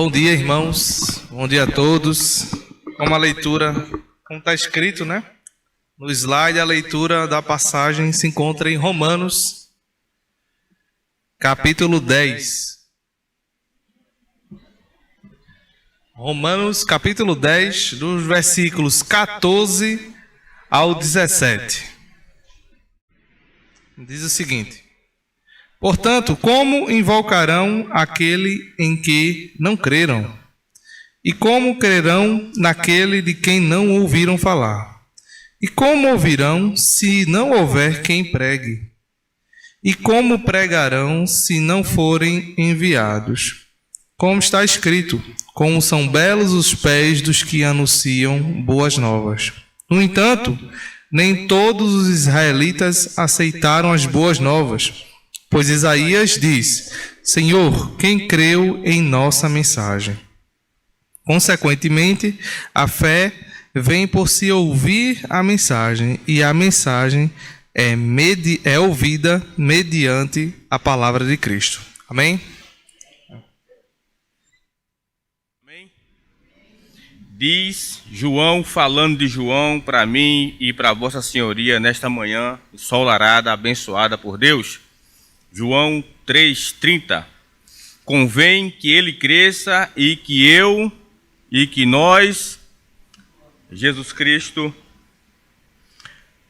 Bom dia, irmãos. Bom dia a todos. Como a leitura, como está escrito, né? No slide, a leitura da passagem se encontra em Romanos, capítulo 10. Romanos, capítulo 10, dos versículos 14 ao 17. Diz o seguinte: portanto, como invocarão aquele em que não creram? E como crerão naquele de quem não ouviram falar? E como ouvirão se não houver quem pregue? E como pregarão se não forem enviados? Como está escrito: como são belos os pés dos que anunciam boas novas. No entanto, nem todos os israelitas aceitaram as boas novas, pois Isaías diz: Senhor, quem creu em nossa mensagem? Consequentemente, a fé vem por se ouvir a mensagem, e a mensagem é ouvida mediante a palavra de Cristo. Amém? Amém? Diz João, falando de João, para mim e para Vossa Senhoria, nesta manhã ensolarada, abençoada por Deus. João 3,30. Convém que ele cresça e que eu e que nós, Jesus Cristo,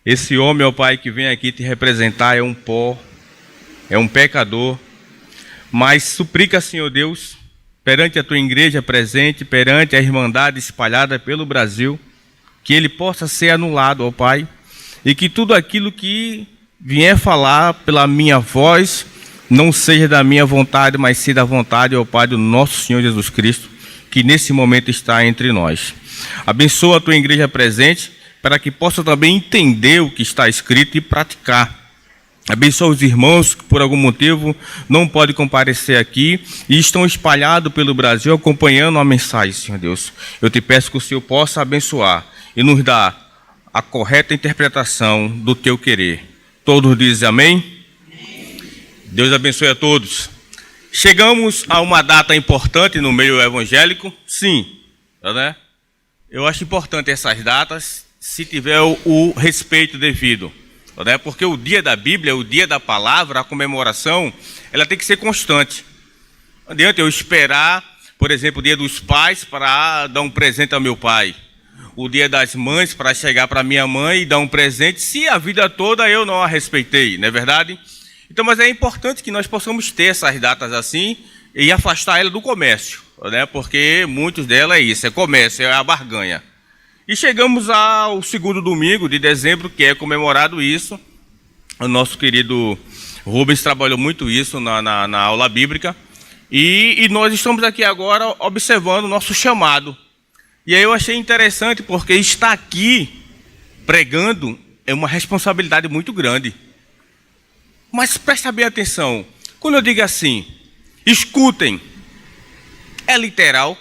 esse homem, ó Pai, que vem aqui te representar, é um pó, é um pecador, mas suplica, Senhor Deus, perante a tua igreja presente, perante a irmandade espalhada pelo Brasil, que ele possa ser anulado, ó Pai, e que tudo aquilo que vier falar pela minha voz, não seja da minha vontade, mas sim da vontade, ó Pai, do nosso Senhor Jesus Cristo, que nesse momento está entre nós. Abençoa a tua igreja presente, para que possa também entender o que está escrito e praticar. Abençoa os irmãos que por algum motivo não podem comparecer aqui e estão espalhados pelo Brasil acompanhando a mensagem, Senhor Deus. Eu te peço que o Senhor possa abençoar e nos dar a correta interpretação do teu querer. Todos dizem amém? Deus abençoe a todos. Chegamos a uma data importante no meio evangélico, sim, né? Eu acho importante essas datas, se tiver o respeito devido, né? Porque o dia da Bíblia, o dia da palavra, a comemoração, ela tem que ser constante. Não adianta eu esperar, por exemplo, o dia dos pais para dar um presente ao meu pai, o dia das mães para chegar para minha mãe e dar um presente, se a vida toda eu não a respeitei, não é verdade? Então, mas é importante que nós possamos ter essas datas assim e afastar ela do comércio, né? Porque muitos delas é isso, é comércio, é a barganha. E chegamos ao segundo domingo de dezembro, que é comemorado isso. O nosso querido Rubens trabalhou muito isso na aula bíblica. E nós estamos aqui agora observando o nosso chamado. E aí eu achei interessante, porque estar aqui pregando é uma responsabilidade muito grande. Mas presta bem atenção, quando eu digo assim, escutem, é literal,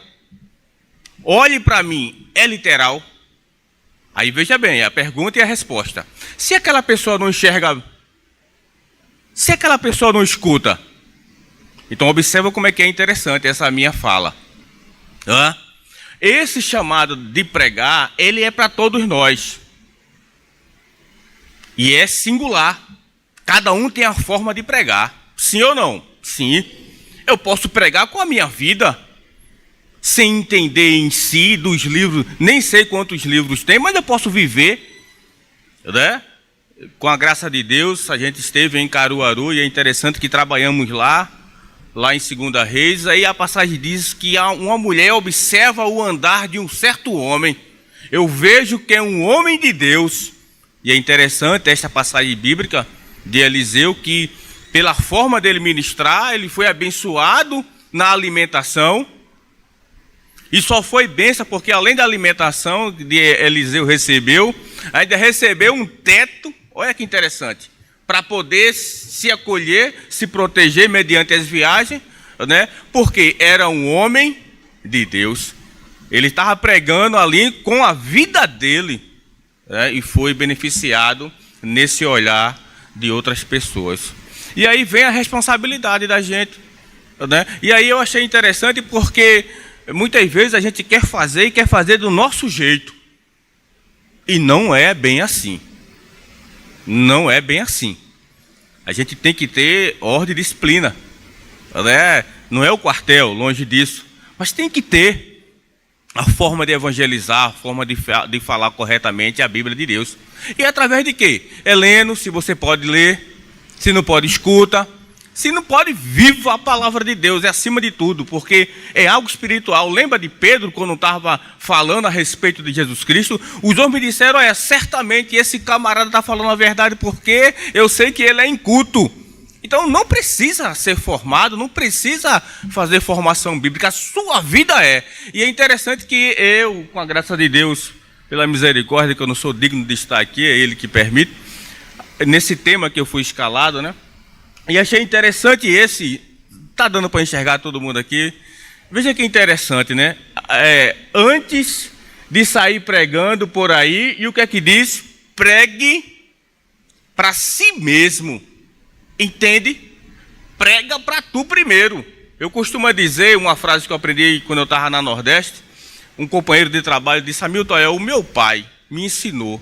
olhe para mim, é literal. Aí veja bem, a pergunta e a resposta. Se aquela pessoa não enxerga, se aquela pessoa não escuta, então observa como é que é interessante essa minha fala. Esse chamado de pregar, ele é para todos nós. E é singular. Cada um tem a forma de pregar. Sim ou não? Sim. Eu posso pregar com a minha vida, sem entender em si dos livros, nem sei quantos livros tem, mas eu posso viver, né? Com a graça de Deus, a gente esteve em Caruaru e é interessante que trabalhamos lá em 2 Reis, aí a passagem diz que uma mulher observa o andar de um certo homem. Eu vejo que é um homem de Deus. E é interessante esta passagem bíblica de Eliseu, que pela forma dele ministrar, ele foi abençoado na alimentação. E só foi bênção porque além da alimentação de Eliseu recebeu, ainda recebeu um teto, olha que interessante, para poder se acolher, se proteger mediante as viagens, né? Porque era um homem de Deus. Ele estava pregando ali com a vida dele, né? E foi beneficiado nesse olhar de outras pessoas. E aí vem a responsabilidade da gente. né? E aí eu achei interessante porque muitas vezes a gente quer fazer e quer fazer do nosso jeito. E não é bem assim. Não é bem assim. A gente tem que ter ordem e disciplina, né? Não é o quartel, longe disso. Mas tem que ter a forma de evangelizar, a forma de falar corretamente a Bíblia de Deus. E através de quê? É lendo, se você pode ler, se não pode, escuta. Se não pode, viva a palavra de Deus, é acima de tudo, porque é algo espiritual. Lembra de Pedro, quando estava falando a respeito de Jesus Cristo? Os homens disseram, certamente esse camarada está falando a verdade, porque eu sei que ele é inculto. Então não precisa ser formado, não precisa fazer formação bíblica, a sua vida é. E é interessante que eu, com a graça de Deus, pela misericórdia, que eu não sou digno de estar aqui, é Ele que permite, nesse tema que eu fui escalado, né? E achei interessante tá dando para enxergar todo mundo aqui. Veja que interessante, né? Antes de sair pregando por aí, e o que é que diz? Pregue para si mesmo. Entende? Prega para tu primeiro. Eu costumo dizer uma frase que eu aprendi quando eu estava na Nordeste. Um companheiro de trabalho disse: Hamilton, o meu pai me ensinou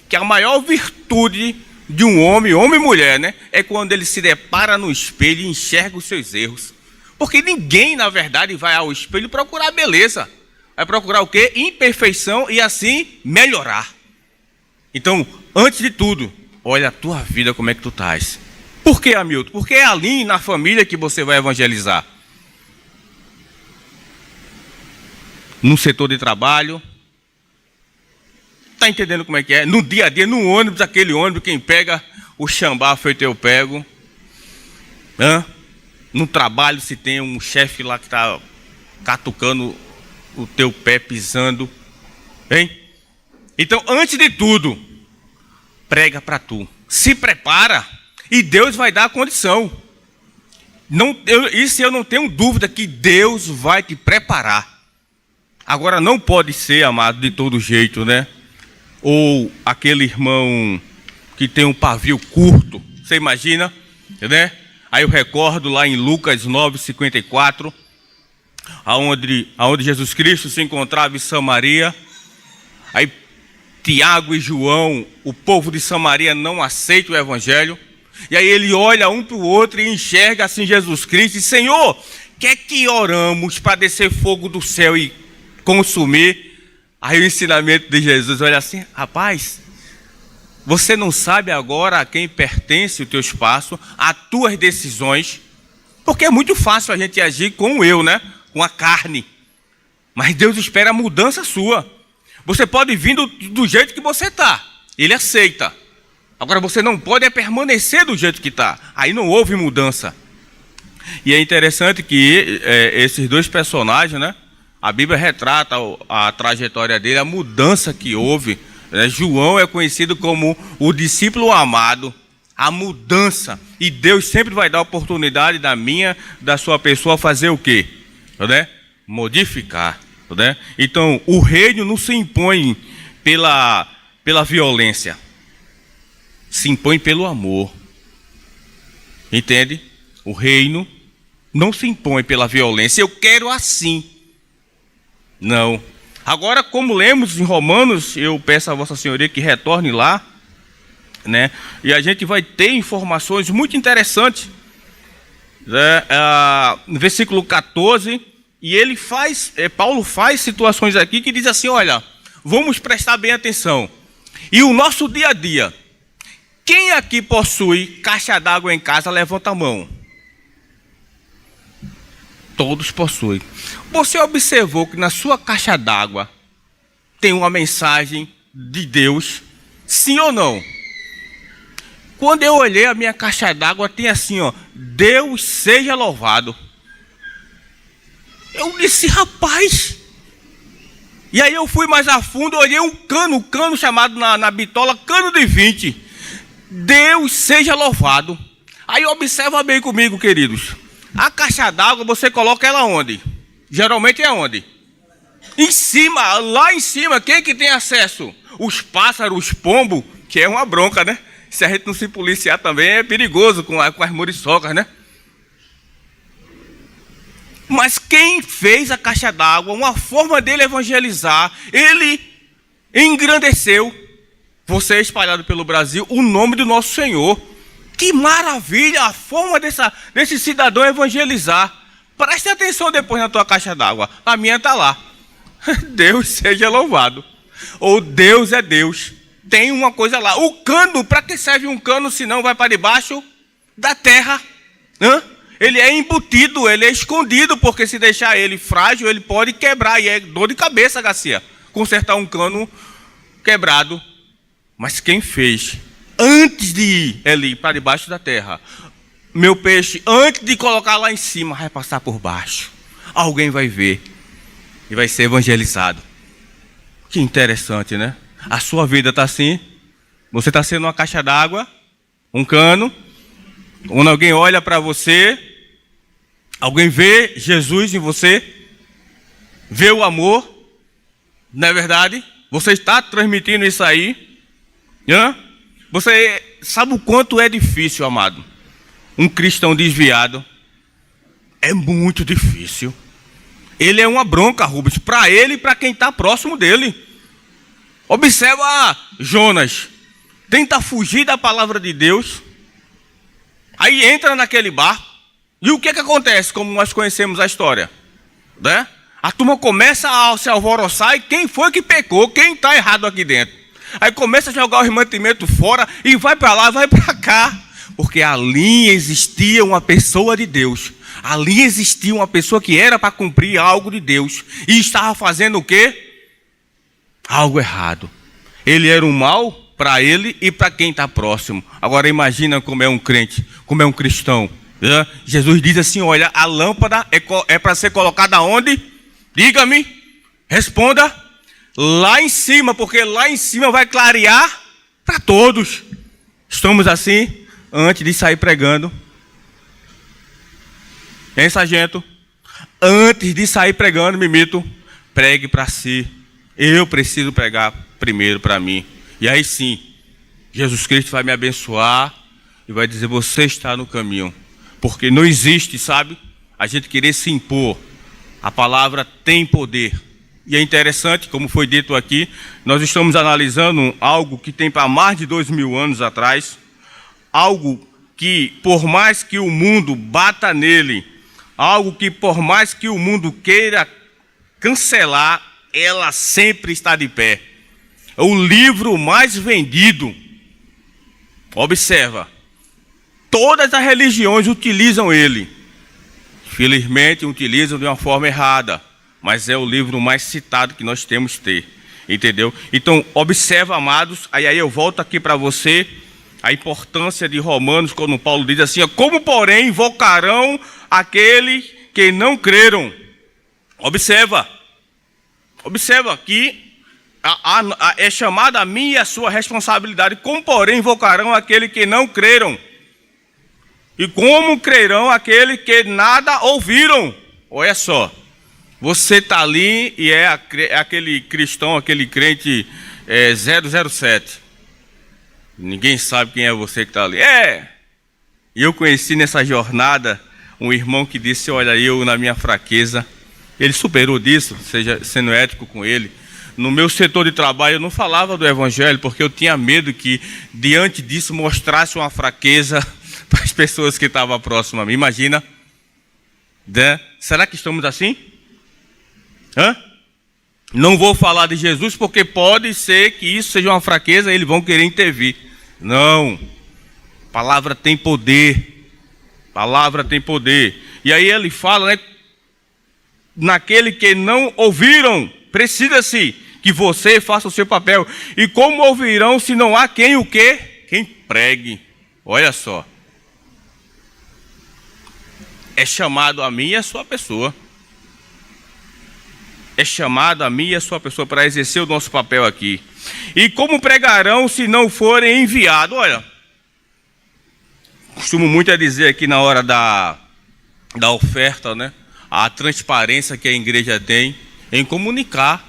que a maior virtude de um homem e mulher, né, é quando ele se depara no espelho e enxerga os seus erros. Porque ninguém, na verdade, vai ao espelho procurar beleza. Vai procurar o quê? Imperfeição e assim melhorar. Então, antes de tudo, olha a tua vida, como é que tu estás. Por que, Hamilton? Porque é ali na família que você vai evangelizar. No setor de trabalho. Está entendendo como é que é? No dia a dia, no ônibus, aquele ônibus, quem pega o xambá feito eu pego. No trabalho, se tem um chefe lá que está catucando o teu pé, pisando. Hein? Então, antes de tudo, prega para tu. Se prepara e Deus vai dar a condição. Isso eu não tenho dúvida que Deus vai te preparar. Agora, não pode ser, amado, de todo jeito, né? Ou aquele irmão que tem um pavio curto, você imagina, né? Aí eu recordo lá em Lucas 9:54, aonde Jesus Cristo se encontrava em Samaria. Aí Tiago e João, o povo de Samaria não aceita o evangelho. E aí ele olha um para o outro e enxerga assim Jesus Cristo e diz: Senhor, quer que oramos para descer fogo do céu e consumir? Aí o ensinamento de Jesus, olha assim: rapaz, você não sabe agora a quem pertence o teu espaço, as tuas decisões, porque é muito fácil a gente agir com o eu, né? Com a carne. Mas Deus espera a mudança sua. Você pode vir do jeito que você está, Ele aceita. Agora você não pode permanecer do jeito que está. Aí não houve mudança. E é interessante que esses dois personagens, né? A Bíblia retrata a trajetória dele, a mudança que houve. João é conhecido como o discípulo amado, a mudança. E Deus sempre vai dar a oportunidade da sua pessoa fazer o quê? Né? Modificar. Né? Então, o reino não se impõe pela violência. Se impõe pelo amor. Entende? O reino não se impõe pela violência. Eu quero assim. Não. Agora, como lemos em Romanos, eu peço a Vossa Senhoria que retorne lá, né? E a gente vai ter informações muito interessantes, né? No versículo 14, e Paulo faz situações aqui que diz assim: olha, vamos prestar bem atenção. E o nosso dia a dia, quem aqui possui caixa d'água em casa, levanta a mão. Todos possuem. Você observou que na sua caixa d'água tem uma mensagem de Deus? Sim ou não? Quando eu olhei a minha caixa d'água, tem assim, ó: Deus seja louvado. Eu disse: rapaz. E aí eu fui mais a fundo, olhei um cano chamado na bitola, cano de 20. Deus seja louvado. Aí observa bem comigo, queridos. A caixa d'água, você coloca ela onde? Geralmente é onde? Em cima, lá em cima. Quem que tem acesso? Os pássaros, os pombos, que é uma bronca, né? Se a gente não se policiar também é perigoso com as muriçocas, né? Mas quem fez a caixa d'água, uma forma dele evangelizar, ele engrandeceu, você é espalhado pelo Brasil, o nome do nosso Senhor. Que maravilha a forma desse cidadão evangelizar. Preste atenção depois na tua caixa d'água. A minha está lá. Deus seja louvado. Ou Deus é Deus. Tem uma coisa lá. O cano, para que serve um cano se não vai para debaixo da terra? Ele é embutido, ele é escondido, porque se deixar ele frágil, ele pode quebrar. E é dor de cabeça, Garcia, consertar um cano quebrado. Mas quem fez, antes de ir ali para debaixo da terra, meu peixe, antes de colocar lá em cima, vai passar por baixo. Alguém vai ver e vai ser evangelizado. Que interessante, né? A sua vida está assim. Você está sendo uma caixa d'água, um cano. Quando alguém olha para você, alguém vê Jesus em você, vê o amor, não é verdade? Você está transmitindo isso aí. Você sabe o quanto é difícil, amado? Um cristão desviado é muito difícil. Ele é uma bronca, Rubens, para ele e para quem está próximo dele. Observa Jonas, tenta fugir da palavra de Deus, aí entra naquele barco, e o que acontece, como nós conhecemos a história? Né? A turma começa a se alvoroçar, e quem foi que pecou? Quem está errado aqui dentro? Aí começa a jogar os mantimentos fora, e vai para lá, vai para cá, porque ali existia uma pessoa de Deus, ali existia uma pessoa que era para cumprir algo de Deus, e estava fazendo o quê? Algo errado. Ele era um mal para ele e para quem está próximo. Agora imagina como é um crente, como é um cristão. Jesus diz assim, olha, a lâmpada é para ser colocada onde? Diga-me, responda. Lá em cima, porque lá em cima vai clarear para todos. Estamos assim, antes de sair pregando. Hein, sargento? Antes de sair pregando, Mimito, pregue para si. Eu preciso pregar primeiro para mim. E aí sim, Jesus Cristo vai me abençoar e vai dizer, você está no caminho. Porque não existe, sabe, a gente querer se impor. A palavra tem poder. E é interessante, como foi dito aqui, nós estamos analisando algo que tem para mais de 2000 anos atrás. Algo que, por mais que o mundo bata nele, algo que por mais que o mundo queira cancelar, ela sempre está de pé. É o livro mais vendido. Observa. Todas as religiões utilizam ele. Felizmente utilizam de uma forma errada. Mas é o livro mais citado que nós temos que ter. Entendeu? Então, observa, amados. Aí eu volto aqui para você. A importância de Romanos, quando Paulo diz assim, como porém invocarão aquele que não creram. Observa. Observa que é chamada a mim e a sua responsabilidade. Como, porém, invocarão aquele que não creram? E como crerão aquele que nada ouviram? Olha só, você está ali e é aquele cristão, aquele crente 007. Ninguém sabe quem é você que está ali. E eu conheci nessa jornada um irmão que disse, olha, eu na minha fraqueza, ele superou disso, sendo ético com ele. No meu setor de trabalho eu não falava do evangelho, porque eu tinha medo que diante disso mostrasse uma fraqueza para as pessoas que estavam próximas a mim. Imagina, né? Será que estamos assim? Não vou falar de Jesus porque pode ser que isso seja uma fraqueza e eles vão querer intervir. Não, palavra tem poder, palavra tem poder. E aí ele fala, né? Naquele que não ouviram, precisa-se que você faça o seu papel. E como ouvirão se não há quem o quê? Quem pregue. Olha só. É chamado a mim e a sua pessoa. É chamado a mim e a sua pessoa para exercer o nosso papel aqui. E como pregarão se não forem enviados? Olha, costumo muito dizer aqui na hora da oferta, né? A transparência que a igreja tem em comunicar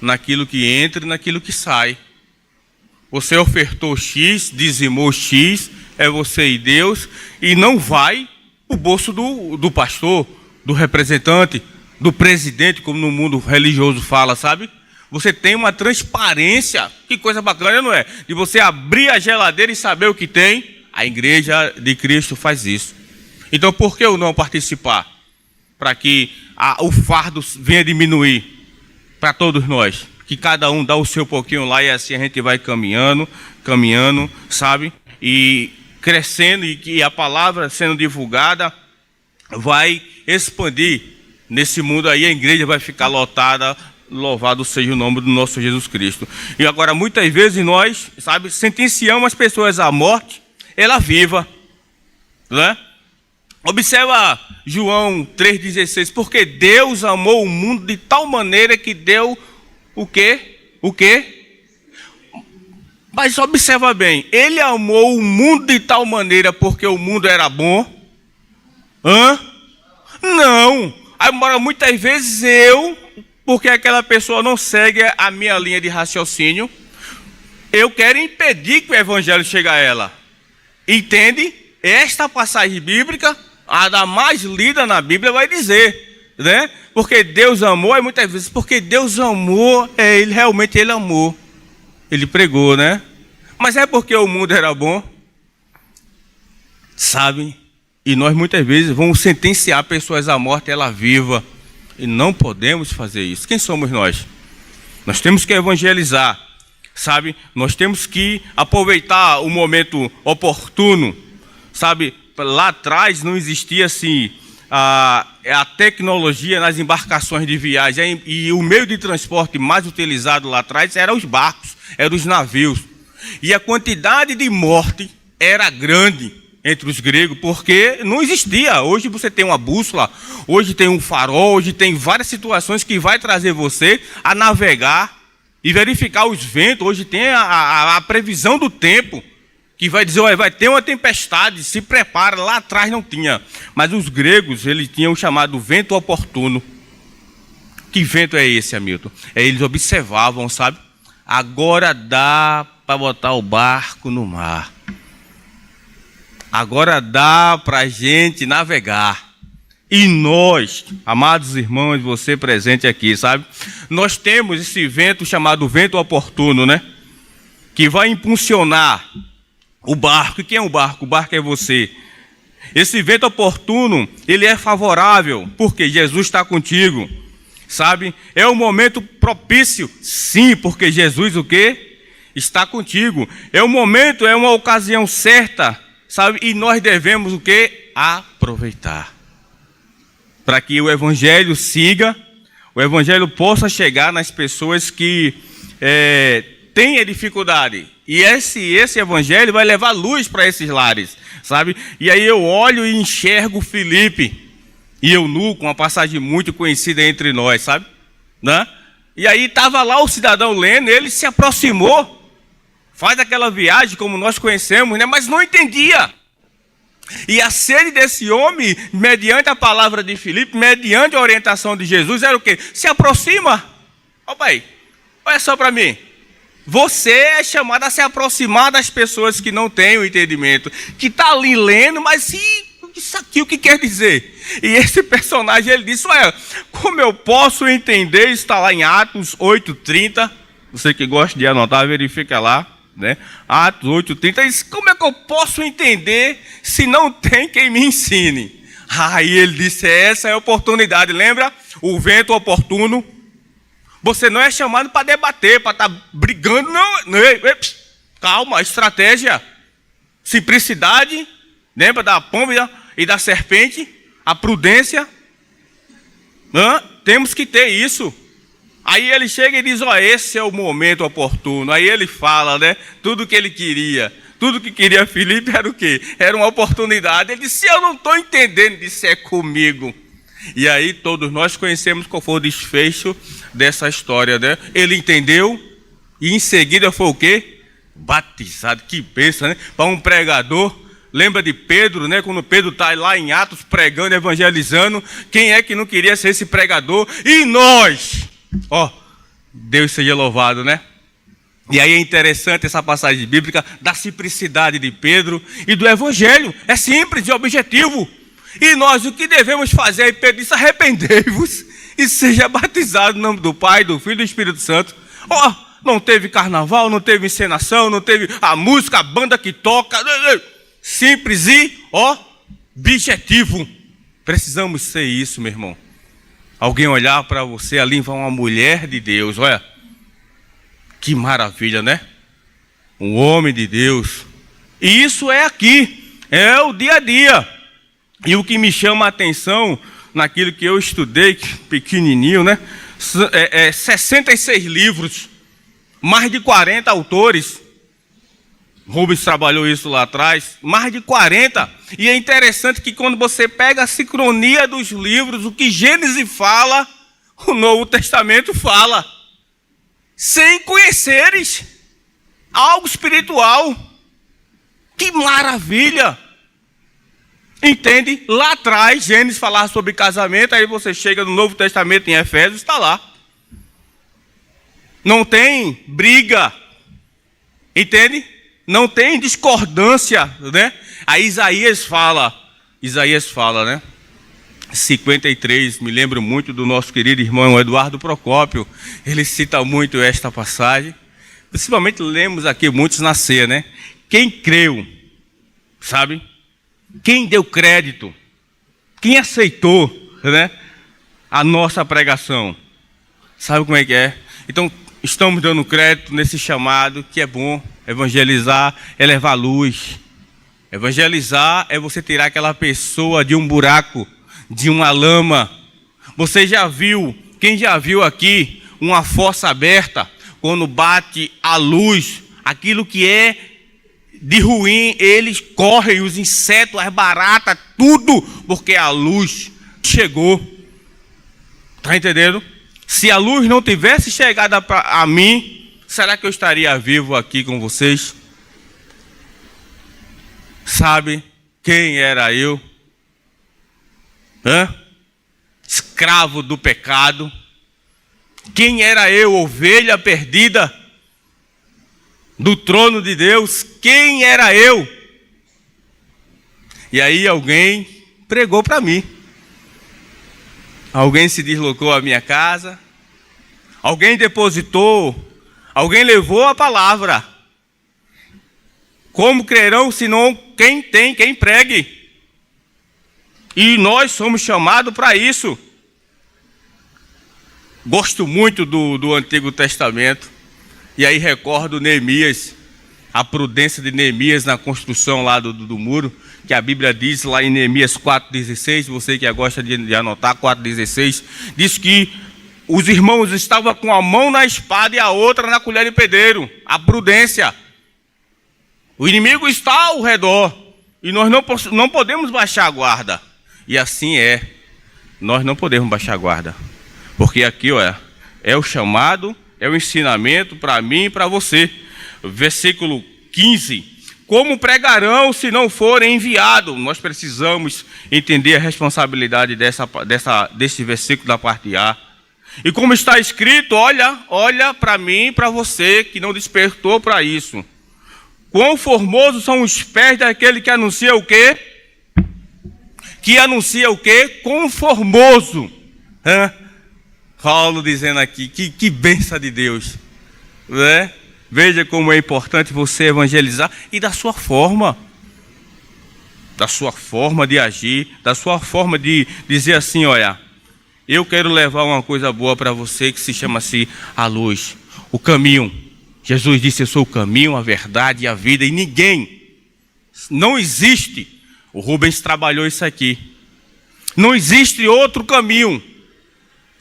naquilo que entra e naquilo que sai. Você ofertou X, dizimou X, é você e Deus, e não vai o bolso do pastor, do representante, do presidente, como no mundo religioso fala, sabe? Você tem uma transparência, que coisa bacana, não é? De você abrir a geladeira e saber o que tem. A igreja de Cristo faz isso. Então, por que eu não participar? Para que o fardo venha diminuir para todos nós. Que cada um dá o seu pouquinho lá e assim a gente vai caminhando, sabe? E crescendo e que a palavra sendo divulgada vai expandir nesse mundo aí. A igreja vai ficar lotada. Louvado seja o nome do nosso Jesus Cristo. E agora, muitas vezes nós, sabe, sentenciamos as pessoas à morte, ela viva, né? Observa João 3,16, porque Deus amou o mundo de tal maneira que deu o quê? O quê? Mas observa bem, ele amou o mundo de tal maneira porque o mundo era bom? Não. Agora, muitas vezes porque aquela pessoa não segue a minha linha de raciocínio, eu quero impedir que o evangelho chegue a ela. Entende? Esta passagem bíblica, a da mais lida na Bíblia, vai dizer, né? Porque Deus amou, muitas vezes, porque Deus amou, ele realmente ele amou. Ele pregou, né? Mas é porque o mundo era bom, sabe? E nós muitas vezes vamos sentenciar pessoas à morte, ela viva. E não podemos fazer isso. Quem somos nós? Nós temos que evangelizar, sabe? Nós temos que aproveitar o momento oportuno, sabe? Lá atrás não existia assim a tecnologia nas embarcações de viagem e o meio de transporte mais utilizado lá atrás eram os barcos, eram os navios. E a quantidade de morte era grande entre os gregos, porque não existia. Hoje você tem uma bússola, hoje tem um farol, hoje tem várias situações que vai trazer você a navegar e verificar os ventos. Hoje tem a previsão do tempo, que vai dizer, olha, vai ter uma tempestade, se prepara. Lá atrás não tinha. Mas os gregos, eles tinham o chamado vento oportuno. Que vento é esse, Hamilton? Eles observavam, sabe? Agora dá para botar o barco no mar. Agora dá para a gente navegar. E nós, amados irmãos, você presente aqui, sabe? Nós temos esse vento chamado vento oportuno, né? Que vai impulsionar o barco. E quem é o barco? O barco é você. Esse vento oportuno, ele é favorável, porque Jesus está contigo, sabe? É um momento propício, sim, porque Jesus o quê? Está contigo. É um momento, é uma ocasião certa, sabe? E nós devemos o quê? Aproveitar. Para que o evangelho siga, o evangelho possa chegar nas pessoas que têm a dificuldade. E esse evangelho vai levar luz para esses lares, sabe? E aí eu olho e enxergo Filipe e eunuco, uma passagem muito conhecida entre nós, sabe? Né? E aí estava lá o cidadão lendo, ele se aproximou, faz aquela viagem como nós conhecemos, né? Mas não entendia. E a sede desse homem, mediante a palavra de Filipe, mediante a orientação de Jesus, era o quê? Se aproxima. Ó pai, olha só para mim. Você é chamado a se aproximar das pessoas que não têm o entendimento, que está ali lendo, mas isso aqui o que quer dizer? E esse personagem, ele disse, olha, como eu posso entender, está lá em Atos 8:30, você que gosta de anotar, verifica lá, né? Atos 8:30, ele disse, como é que eu posso entender se não tem quem me ensine? Aí ele disse, essa é a oportunidade, lembra? O vento oportuno. Você não é chamado para debater, para estar brigando, não. Calma, estratégia, simplicidade, lembra da pomba e da serpente, a prudência. Temos que ter isso. Aí ele chega e diz, ó, esse é o momento oportuno. Aí ele fala, né, tudo que ele queria. Tudo que queria Filipe era o quê? Era uma oportunidade. Ele disse, eu não estou entendendo, ele disse, é comigo. E aí todos nós conhecemos qual foi o desfecho dessa história, né? Ele entendeu e em seguida foi o quê? Batizado. Que pensa, né? Para um pregador. Lembra de Pedro, né? Quando Pedro está lá em Atos pregando, evangelizando. Quem é que não queria ser esse pregador? E nós? Ó, Deus seja louvado, né? E aí é interessante essa passagem bíblica da simplicidade de Pedro e do evangelho. É simples e objetivo. E nós, o que devemos fazer? Aí Pedro disse: arrependei-vos e seja batizado no nome do Pai, do Filho e do Espírito Santo. Ó, não teve carnaval, não teve encenação, não teve a música, a banda que toca. Simples e, objetivo. Precisamos ser isso, meu irmão. Alguém olhar para você ali, vai uma mulher de Deus, olha. Que maravilha, né? Um homem de Deus. E isso é aqui, é o dia a dia. E o que me chama a atenção, naquilo que eu estudei, pequenininho, né? 66 livros, mais de 40 autores. Rubens trabalhou isso lá atrás, mais de 40. E é interessante que quando você pega a sincronia dos livros, o que Gênesis fala, o Novo Testamento fala. Sem conheceres algo espiritual. Que maravilha! Entende? Lá atrás, Gênesis falava sobre casamento, aí você chega no Novo Testamento, em Efésios, está lá. Não tem briga. Entende? Não tem discordância, né? Aí Isaías fala, né? 53, me lembro muito do nosso querido irmão Eduardo Procópio. Ele cita muito esta passagem. Principalmente lemos aqui muitos na ceia, né? Quem creu, sabe? Quem deu crédito, quem aceitou, né, a nossa pregação, sabe como é que é? Então, estamos dando crédito nesse chamado, que é bom. Evangelizar é levar luz. Evangelizar é você tirar aquela pessoa de um buraco, de uma lama. Você já viu, quem já viu aqui, uma fossa aberta, quando bate a luz, aquilo que é de ruim, eles correm, os insetos, as baratas, tudo, porque a luz chegou. Está entendendo? Se a luz não tivesse chegado a mim, será que eu estaria vivo aqui com vocês? Sabe quem era eu? Escravo do pecado. Quem era eu, ovelha perdida do trono de Deus? Quem era eu? E aí alguém pregou para mim. Alguém se deslocou à minha casa. Alguém depositou. Alguém levou a palavra. Como crerão, senão quem tem, quem pregue? E nós somos chamados para isso. Gosto muito do Antigo Testamento. E aí recordo Neemias, a prudência de Neemias na construção lá do muro, que a Bíblia diz lá em Neemias 4,16, você que gosta de anotar, 4,16, diz que os irmãos estavam com a mão na espada e a outra na colher de pedreiro. A prudência. O inimigo está ao redor e nós não podemos baixar a guarda. E assim é, nós não podemos baixar a guarda. Porque aqui, olha, é o chamado, é o ensinamento para mim e para você. Versículo 15. Como pregarão se não forem enviados? Nós precisamos entender a responsabilidade desse versículo da parte A. E como está escrito, olha para mim e para você que não despertou para isso. Quão formosos são os pés daquele que anuncia o quê? Que anuncia o quê? Quão formoso. Paulo dizendo aqui, que bênção de Deus. Né? Veja como é importante você evangelizar e da sua forma. Da sua forma de agir, da sua forma de dizer assim, olha, eu quero levar uma coisa boa para você que se chama assim a luz, o caminho. Jesus disse, eu sou o caminho, a verdade e a vida, e ninguém, não existe, o Rubens trabalhou isso aqui, não existe outro caminho,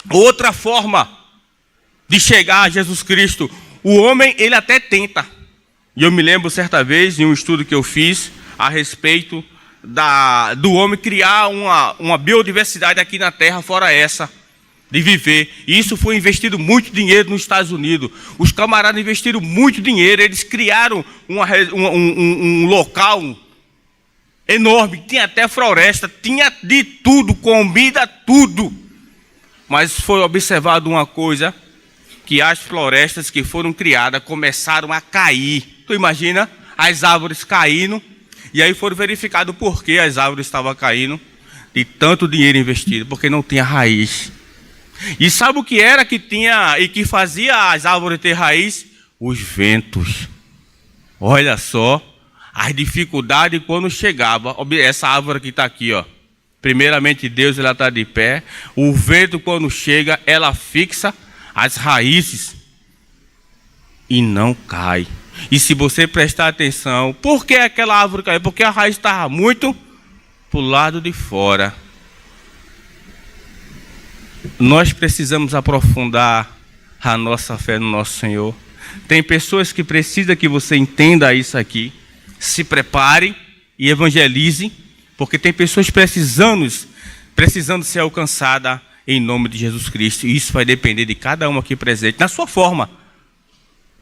outra forma de chegar a Jesus Cristo. O homem, ele até tenta, e eu me lembro certa vez, em um estudo que eu fiz, a respeito do homem criar uma biodiversidade aqui na Terra, fora essa, de viver. E isso foi investido muito dinheiro nos Estados Unidos. Os camaradas investiram muito dinheiro. Eles criaram um local enorme. Tinha até floresta, tinha de tudo, comida, tudo. Mas foi observado uma coisa, que as florestas que foram criadas começaram a cair. Tu imagina? As árvores caindo. E aí foram verificados por que as árvores estavam caindo. de tanto dinheiro investido, porque não tinha raiz. E sabe o que era que tinha e que fazia as árvores ter raiz? Os ventos. Olha só as dificuldades quando chegava. Essa árvore que está aqui, ó. Primeiramente Deus, ela está de pé. O vento quando chega, ela fixa as raízes e não cai. E se você prestar atenção, por que aquela árvore caiu? Porque a raiz estava muito para o lado de fora. Nós precisamos aprofundar a nossa fé no nosso Senhor. Tem pessoas que precisam que você entenda isso aqui. Se preparem e evangelizem, porque tem pessoas precisando ser alcançadas em nome de Jesus Cristo. E isso vai depender de cada um aqui presente, na sua forma.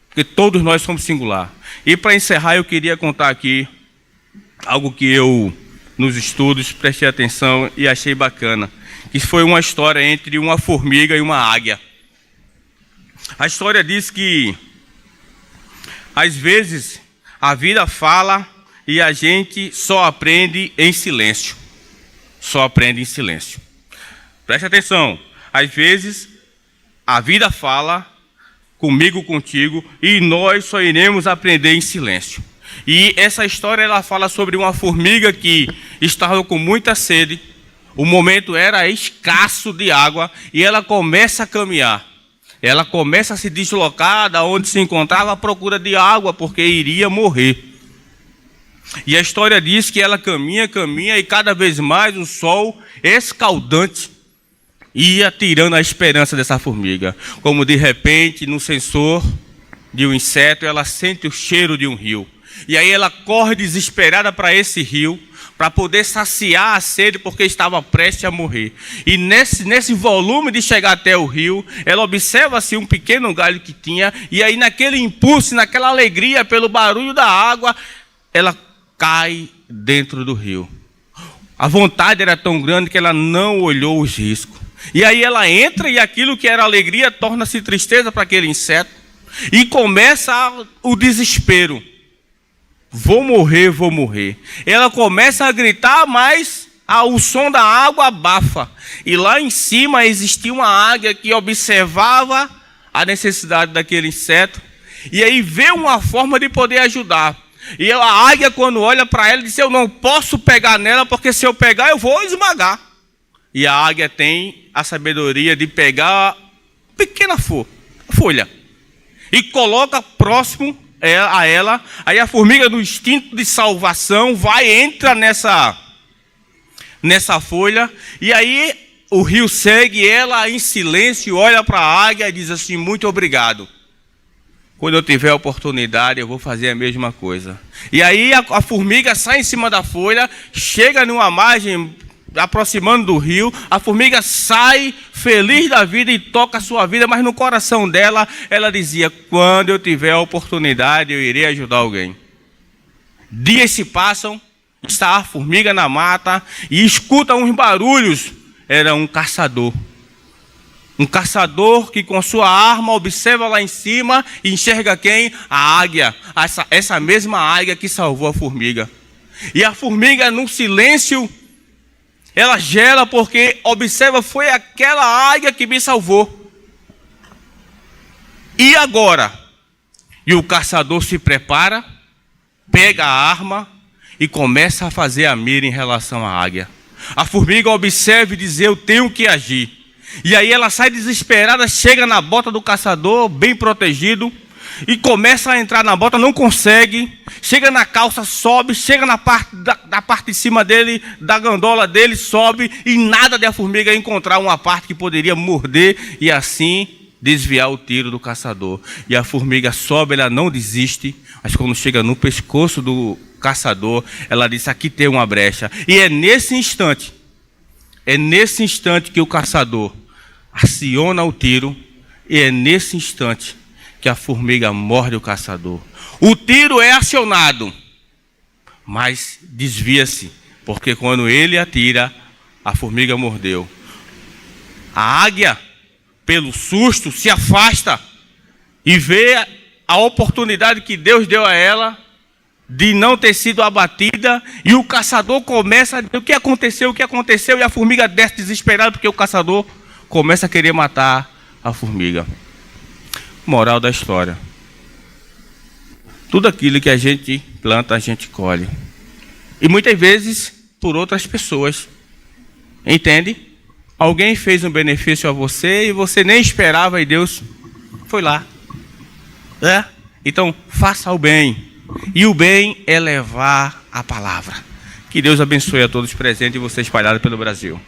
Porque todos nós somos singular. E para encerrar, eu queria contar aqui algo que eu, nos estudos, prestei atenção e achei bacana. Que foi uma história entre uma formiga e uma águia. A história diz que, às vezes, a vida fala e a gente só aprende em silêncio. Só aprende em silêncio. Preste atenção. Às vezes, a vida fala comigo, contigo, e nós só iremos aprender em silêncio. E essa história, ela fala sobre uma formiga que estava com muita sede. O momento era escasso de água e ela começa a caminhar. Ela começa a se deslocar da onde se encontrava à procura de água, porque iria morrer. E a história diz que ela caminha e cada vez mais o sol escaldante ia tirando a esperança dessa formiga. Como de repente, no sensor de um inseto, ela sente o cheiro de um rio. E aí ela corre desesperada para esse rio, para poder saciar a sede, porque estava prestes a morrer. E nesse volume de chegar até o rio, ela observa assim um pequeno galho que tinha, e aí naquele impulso, naquela alegria pelo barulho da água, ela cai dentro do rio. A vontade era tão grande que ela não olhou os riscos. E aí ela entra e aquilo que era alegria torna-se tristeza para aquele inseto. E começa o desespero. Vou morrer, vou morrer. Ela começa a gritar, mas o som da água abafa. E lá em cima existia uma águia que observava a necessidade daquele inseto. E aí vê uma forma de poder ajudar. E a águia, quando olha para ela, diz: eu não posso pegar nela, porque se eu pegar eu vou esmagar. E a águia tem a sabedoria de pegar pequena folha e coloca próximo a ela. Aí a formiga, no instinto de salvação, entra nessa folha. E aí o rio segue, ela em silêncio olha para a águia e diz assim: muito obrigado. Quando eu tiver a oportunidade, eu vou fazer a mesma coisa. E aí a formiga sai em cima da folha, chega numa margem, aproximando do rio. A formiga sai feliz da vida e toca a sua vida, mas no coração dela, ela dizia: quando eu tiver a oportunidade, eu irei ajudar alguém. Dias se passam, está a formiga na mata e escuta uns barulhos. Era um caçador. Um caçador que com sua arma observa lá em cima e enxerga quem? A águia. Essa mesma águia que salvou a formiga. E a formiga, num silêncio, ela gela porque observa: foi aquela águia que me salvou. E agora? E o caçador se prepara, pega a arma e começa a fazer a mira em relação à águia. A formiga observa e diz: eu tenho que agir. E aí ela sai desesperada, chega na bota do caçador, bem protegido, e começa a entrar na bota, não consegue. Chega na calça, sobe, chega na parte da parte de cima dele, da gandola dele, sobe, e nada de a formiga encontrar uma parte que poderia morder e assim desviar o tiro do caçador. E a formiga sobe, ela não desiste, mas quando chega no pescoço do caçador, ela diz: aqui tem uma brecha. E é nesse instante que o caçador aciona o tiro, e é nesse instante que a formiga morde o caçador. O tiro é acionado, mas desvia-se, porque quando ele atira, a formiga mordeu. A águia, pelo susto, se afasta e vê a oportunidade que Deus deu a ela de não ter sido abatida, e o caçador começa a dizer o que aconteceu, e a formiga desce desesperada porque o caçador começa a querer matar a formiga. Moral da história: tudo aquilo que a gente planta, a gente colhe. E muitas vezes por outras pessoas. Entende? Alguém fez um benefício a você e você nem esperava e Deus foi lá. Então, faça o bem. E o bem é levar a palavra. Que Deus abençoe a todos presentes e você espalhado pelo Brasil.